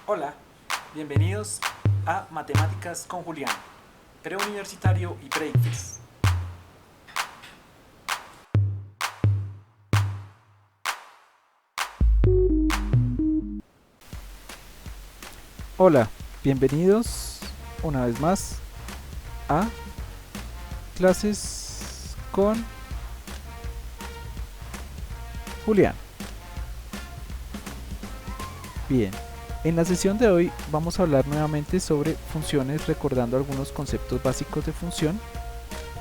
Hola, bienvenidos a Matemáticas con Julián, preuniversitario y pre-ICFES. Hola, bienvenidos una vez más a clases con Julián. Bien, en la sesión de hoy vamos a hablar nuevamente sobre funciones, recordando algunos conceptos básicos de función,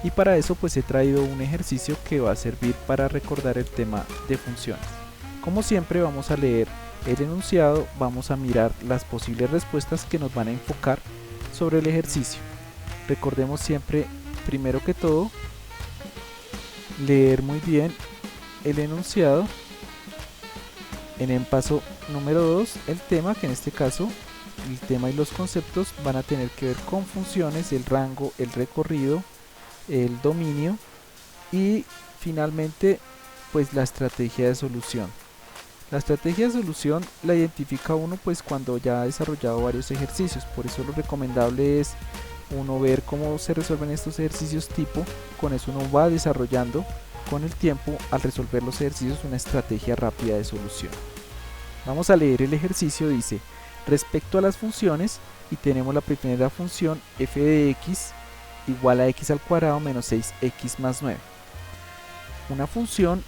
y para eso pues he traído un ejercicio que va a servir para recordar el tema de funciones. Como siempre vamos a leer el enunciado, vamos a mirar las posibles respuestas que nos van a enfocar sobre el ejercicio. Recordemos siempre, primero que todo, leer muy bien el enunciado. En el paso número 2, el tema, que en este caso el tema y los conceptos van a tener que ver con funciones, el rango, el recorrido, el dominio y finalmente pues la estrategia de solución. La estrategia de solución la identifica uno pues cuando ya ha desarrollado varios ejercicios, por eso lo recomendable es uno ver cómo se resuelven estos ejercicios tipo, con eso uno va desarrollando con el tiempo al resolver los ejercicios una estrategia rápida de solución. Vamos a leer el ejercicio, dice, respecto a las funciones, y tenemos la primera función f de x igual a x al cuadrado menos 6x más 9. Una función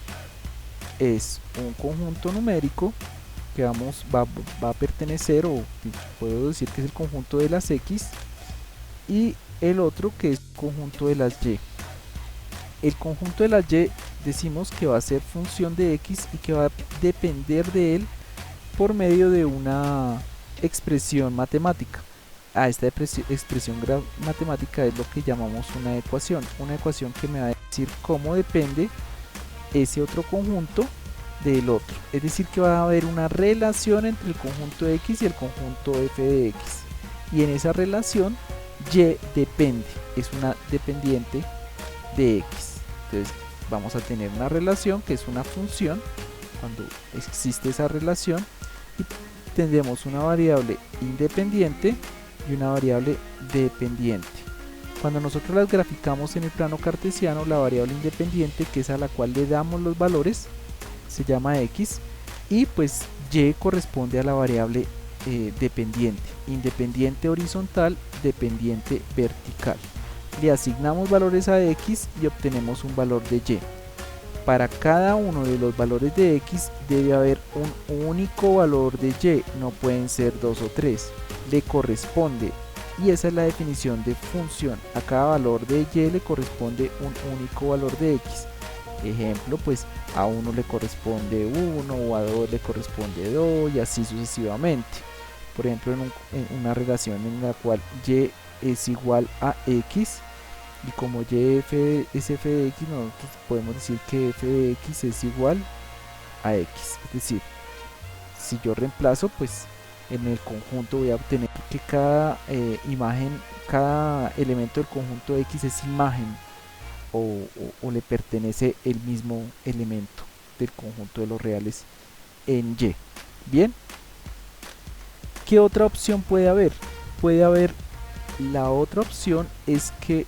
es un conjunto numérico que va a pertenecer, o puedo decir que es el conjunto de las x, y el otro que es el conjunto de las y. El conjunto de las y decimos que va a ser función de x y que va a depender de él por medio de una expresión matemática. A esta expresión matemática es lo que llamamos una ecuación que me va a decir cómo depende ese otro conjunto del otro, es decir que va a haber una relación entre el conjunto x y el conjunto f de x, y en esa relación y depende, es una dependiente de x. Entonces vamos a tener una relación que es una función cuando existe esa relación, y tendremos una variable independiente y una variable dependiente. Cuando nosotros las graficamos en el plano cartesiano, la variable independiente, que es a la cual le damos los valores, se llama x, y pues y corresponde a la variable dependiente, independiente horizontal, dependiente vertical. Le asignamos valores a x y obtenemos un valor de y. Para cada uno de los valores de x debe haber un único valor de y, no pueden ser dos o tres, le corresponde, y esa es la definición de función. A cada valor de y le corresponde un único valor de x. Ejemplo, pues a 1 le corresponde 1, o a 2 le corresponde 2, y así sucesivamente. Por ejemplo, en una relación en la cual y es igual a x, y como y es f de x, nosotros podemos decir que f de x es igual a x. Es decir, si yo reemplazo, pues en el conjunto voy a obtener que cada imagen, cada elemento del conjunto x es imagen, o le pertenece el mismo elemento del conjunto de los reales en y. Bien, ¿qué otra opción puede haber? Puede haber, la otra opción es que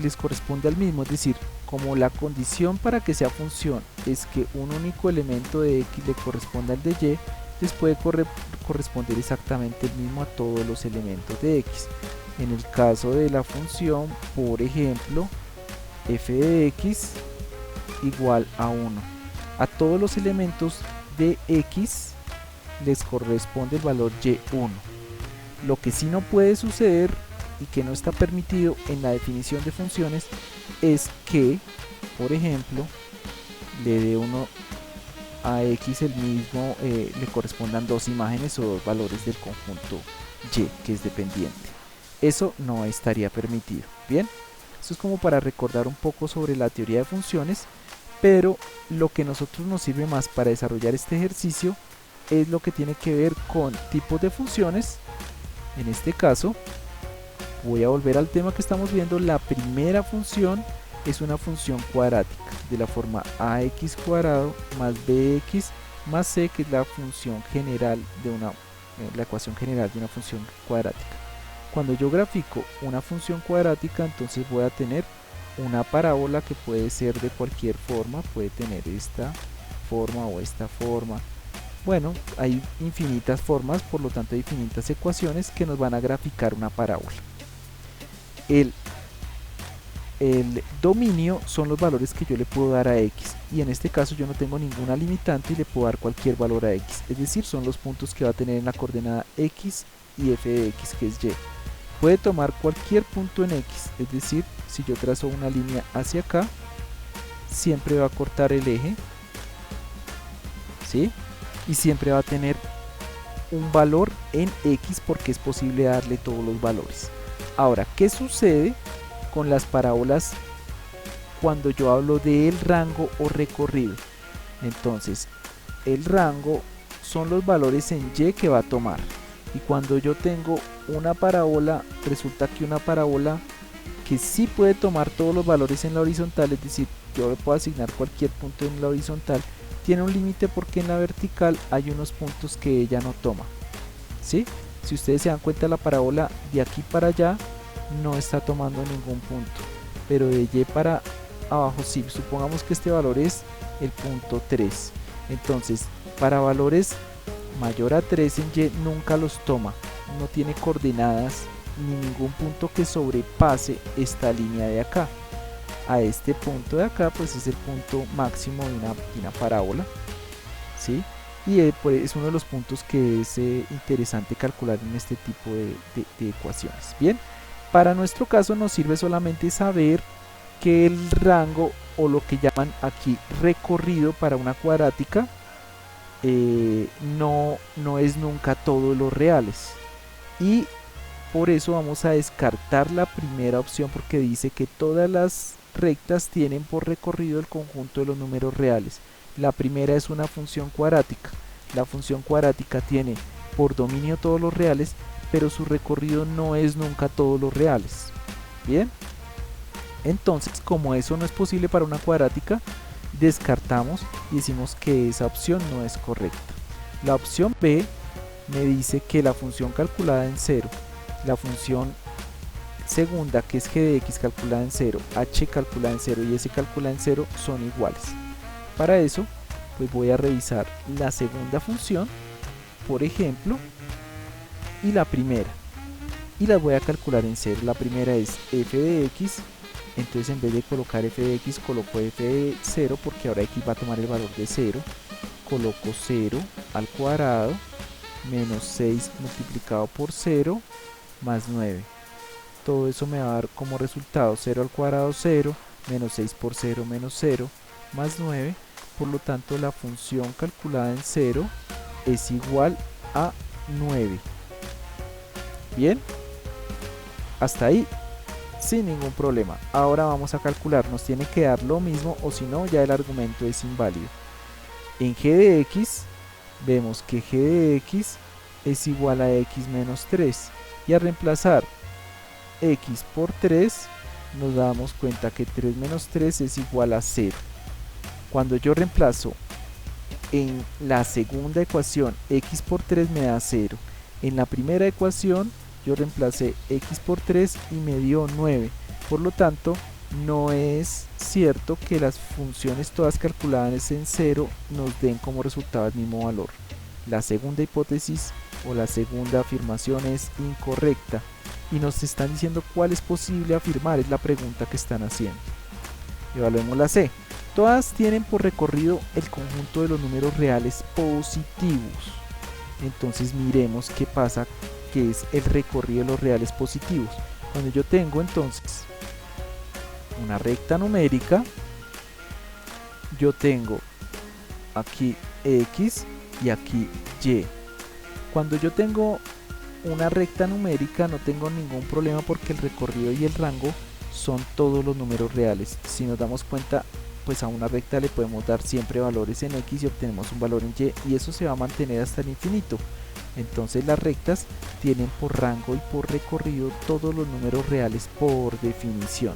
les corresponde al mismo, es decir, como la condición para que sea función es que un único elemento de x le corresponda al de y, les puede corresponder exactamente el mismo a todos los elementos de x. En el caso de la función, por ejemplo, f de x igual a 1, a todos los elementos de x les corresponde el valor y1. Lo que sí no puede suceder y que no está permitido en la definición de funciones es que, por ejemplo, le dé uno a x el mismo, le correspondan dos imágenes o dos valores del conjunto y, que es dependiente. Eso no estaría permitido. Bien, esto es como para recordar un poco sobre la teoría de funciones, pero lo que a nosotros nos sirve más para desarrollar este ejercicio es lo que tiene que ver con tipos de funciones. En este caso, voy a volver al tema que estamos viendo. La primera función es una función cuadrática de la forma ax cuadrado más bx más c, que es la función general de una la ecuación general de una función cuadrática. Cuando yo grafico una función cuadrática, entonces voy a tener una parábola que puede ser de cualquier forma, puede tener esta forma o esta forma. Bueno, hay infinitas formas, por lo tanto hay infinitas ecuaciones que nos van a graficar una parábola. El dominio son los valores que yo le puedo dar a x, y en este caso yo no tengo ninguna limitante y le puedo dar cualquier valor a x, es decir, son los puntos que va a tener en la coordenada x y f de x, que es y. Puede tomar cualquier punto en x, es decir, si yo trazo una línea hacia acá, siempre va a cortar el eje, ¿sí? Y siempre va a tener un valor en x porque es posible darle todos los valores. Ahora, ¿qué sucede con las parábolas cuando yo hablo del rango o recorrido? Entonces, el rango son los valores en y que va a tomar. Y cuando yo tengo una parábola, resulta que una parábola que sí puede tomar todos los valores en la horizontal, es decir, yo le puedo asignar cualquier punto en la horizontal, tiene un límite porque en la vertical hay unos puntos que ella no toma, ¿sí? Si ustedes se dan cuenta, la parábola de aquí para allá no está tomando ningún punto, pero de y para abajo sí. Supongamos que este valor es el punto 3, entonces para valores mayor a 3 en y nunca los toma, no tiene coordenadas ni ningún punto que sobrepase esta línea de acá. A este punto de acá pues es el punto máximo de una parábola, ¿sí? Y es uno de los puntos que es interesante calcular en este tipo de ecuaciones. Bien, para nuestro caso nos sirve solamente saber que el rango, o lo que llaman aquí recorrido para una cuadrática, no es nunca todos los reales, y por eso vamos a descartar la primera opción, porque dice que todas las rectas tienen por recorrido el conjunto de los números reales. La primera es una función cuadrática. La función cuadrática tiene por dominio todos los reales, pero su recorrido no es nunca todos los reales. Bien, entonces como eso no es posible para una cuadrática, descartamos y decimos que esa opción no es correcta. La opción B me dice que la función calculada en 0, la función segunda, que es g de x calculada en 0, h calculada en 0 y s calculada en 0 son iguales. Para eso pues voy a revisar la segunda función, por ejemplo, y la primera, y las voy a calcular en 0. La primera es f de x, entonces en vez de colocar f de x coloco f de 0 porque ahora x va a tomar el valor de 0. Coloco 0 al cuadrado menos 6 multiplicado por 0 más 9. Todo eso me va a dar como resultado 0 al cuadrado 0, menos 6 por 0 menos 0, más 9. Por lo tanto la función calculada en 0 es igual a 9. Bien, hasta ahí sin ningún problema. Ahora vamos a calcular, nos tiene que dar lo mismo, o si no ya el argumento es inválido. En g de x vemos que g de x es igual a x menos 3, y al reemplazar x por 3 nos damos cuenta que 3 menos 3 es igual a 0. Cuando yo reemplazo en la segunda ecuación x por 3 me da 0. En la primera ecuación yo reemplacé x por 3 y me dio 9. Por lo tanto, no es cierto que las funciones todas calculadas en 0 nos den como resultado el mismo valor. La segunda hipótesis o la segunda afirmación es incorrecta, y nos están diciendo cuál es posible afirmar, es la pregunta que están haciendo. Evaluemos la C. Todas tienen por recorrido el conjunto de los números reales positivos. Entonces miremos qué pasa, que es el recorrido de los reales positivos. Cuando yo tengo entonces una recta numérica, yo tengo aquí x y aquí y. Cuando yo tengo una recta numérica no tengo ningún problema porque el recorrido y el rango son todos los números reales. Si nos damos cuenta, pues a una recta le podemos dar siempre valores en x y obtenemos un valor en y eso se va a mantener hasta el infinito. Entonces las rectas tienen por rango y por recorrido todos los números reales por definición.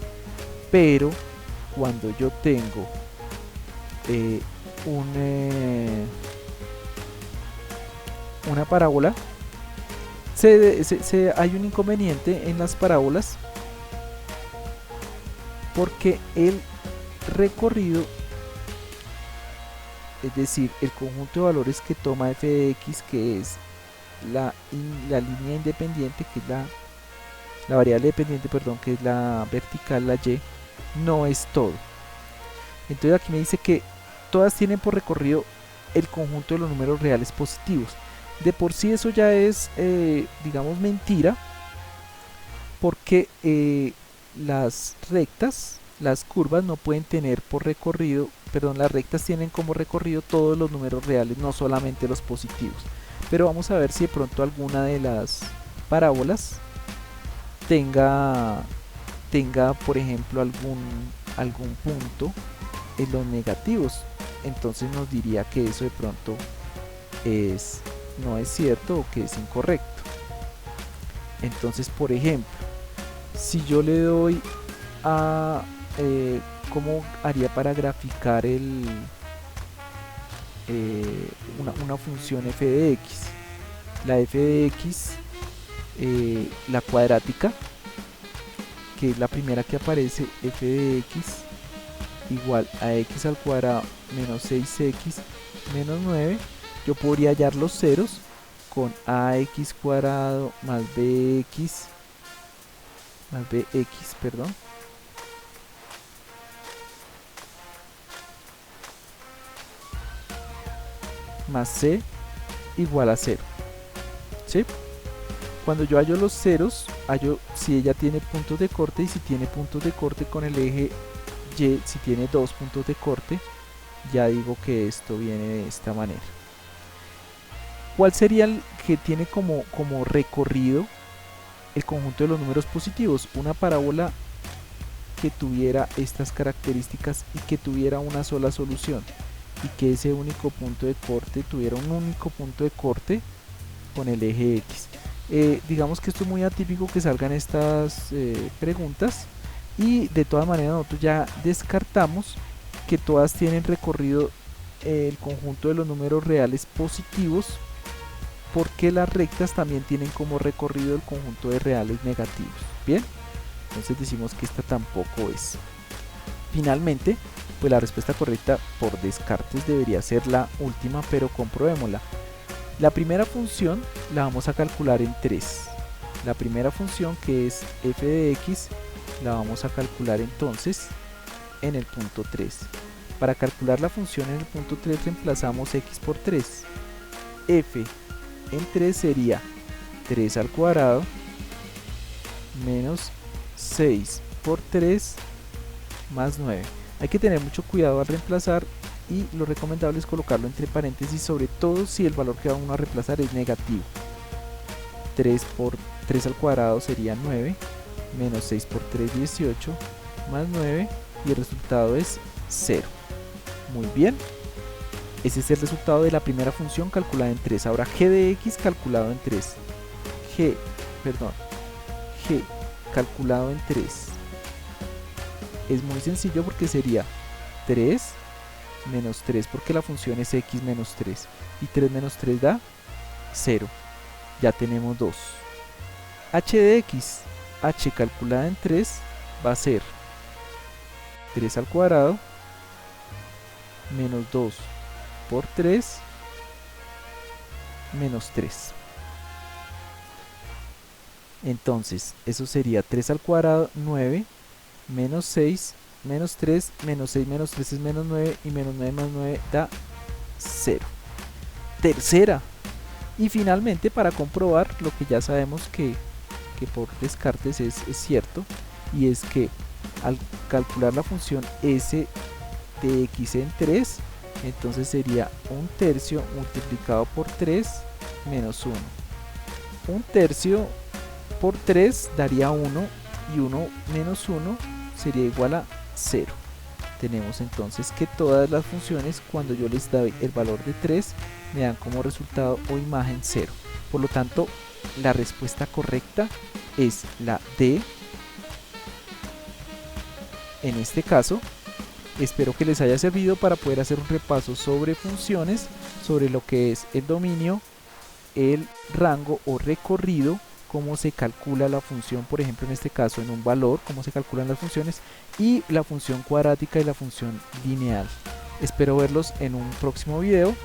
Pero cuando yo tengo una parábola, hay un inconveniente en las parábolas porque el recorrido, es decir, el conjunto de valores que toma f de x, que es la línea independiente, que es la variable dependiente, perdón, que es la vertical, la y, no es todo. Entonces aquí me dice que todas tienen por recorrido el conjunto de los números reales positivos. De por sí eso ya es, digamos, mentira, porque las rectas, las curvas no pueden tener por recorrido, perdón, las rectas tienen como recorrido todos los números reales, no solamente los positivos. Pero vamos a ver si de pronto alguna de las parábolas tenga por ejemplo algún punto en los negativos. Entonces nos diría que eso de pronto no es cierto o que es incorrecto. Entonces, por ejemplo, si yo le doy a ¿cómo haría para graficar una función f de x? La f de x, la cuadrática, que es la primera que aparece, f de x igual a x al cuadrado menos 6x menos 9, yo podría hallar los ceros con ax cuadrado más bx perdón, más c igual a 0, ¿sí? Cuando yo hallo los ceros, hallo si ella tiene puntos de corte, y si tiene puntos de corte con el eje y, si tiene dos puntos de corte, ya digo que esto viene de esta manera. ¿Cuál sería el que tiene como recorrido el conjunto de los números positivos? Una parábola que tuviera estas características y que tuviera una sola solución, y que ese único punto de corte tuviera un único punto de corte con el eje X. Digamos que esto es muy atípico que salgan estas preguntas, y de todas maneras nosotros ya descartamos que todas tienen recorrido el conjunto de los números reales positivos, porque las rectas también tienen como recorrido el conjunto de reales negativos. Bien, entonces decimos que esta tampoco es. Finalmente, pues la respuesta correcta por descartes debería ser la última, pero comprobémosla. La primera función la vamos a calcular en 3. La primera función, que es f de x, la vamos a calcular entonces en el punto 3. Para calcular la función en el punto 3 reemplazamos x por 3. F en 3 sería 3 al cuadrado menos 6 por 3 más 9. Hay que tener mucho cuidado al reemplazar, y lo recomendable es colocarlo entre paréntesis, sobre todo si el valor que va uno a reemplazar es negativo. 3 por 3 al cuadrado sería 9, menos 6 por 3, 18, más 9, y el resultado es 0. Muy bien, ese es el resultado de la primera función calculada en 3. Ahora g de x calculado en 3. G calculado en 3 es muy sencillo, porque sería 3 menos 3, porque la función es x menos 3, y 3 menos 3 da 0. Ya tenemos 2. H de x, h calculada en 3, va a ser 3 al cuadrado menos 2 por 3 menos 3. Entonces eso sería 3 al cuadrado, 9, menos 6, menos 3, menos 6 menos 3 es menos 9, y menos 9 más 9 da 0. Tercera. Y finalmente, para comprobar lo que ya sabemos que por descartes es cierto, y es que al calcular la función s de x en 3, entonces sería 1/3 multiplicado por 3 menos 1. 1/3 por 3 daría 1, y 1 menos 1 sería igual a 0. Tenemos entonces que todas las funciones, cuando yo les doy el valor de 3, me dan como resultado o imagen 0. Por lo tanto, la respuesta correcta es la D. En este caso, espero que les haya servido para poder hacer un repaso sobre funciones, sobre lo que es el dominio el rango o recorrido, cómo se calcula la función, por ejemplo en este caso en un valor, cómo se calculan las funciones, y la función cuadrática y la función lineal. Espero verlos en un próximo video.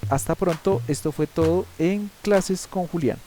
Hasta pronto, esto fue todo en Clases con Julián.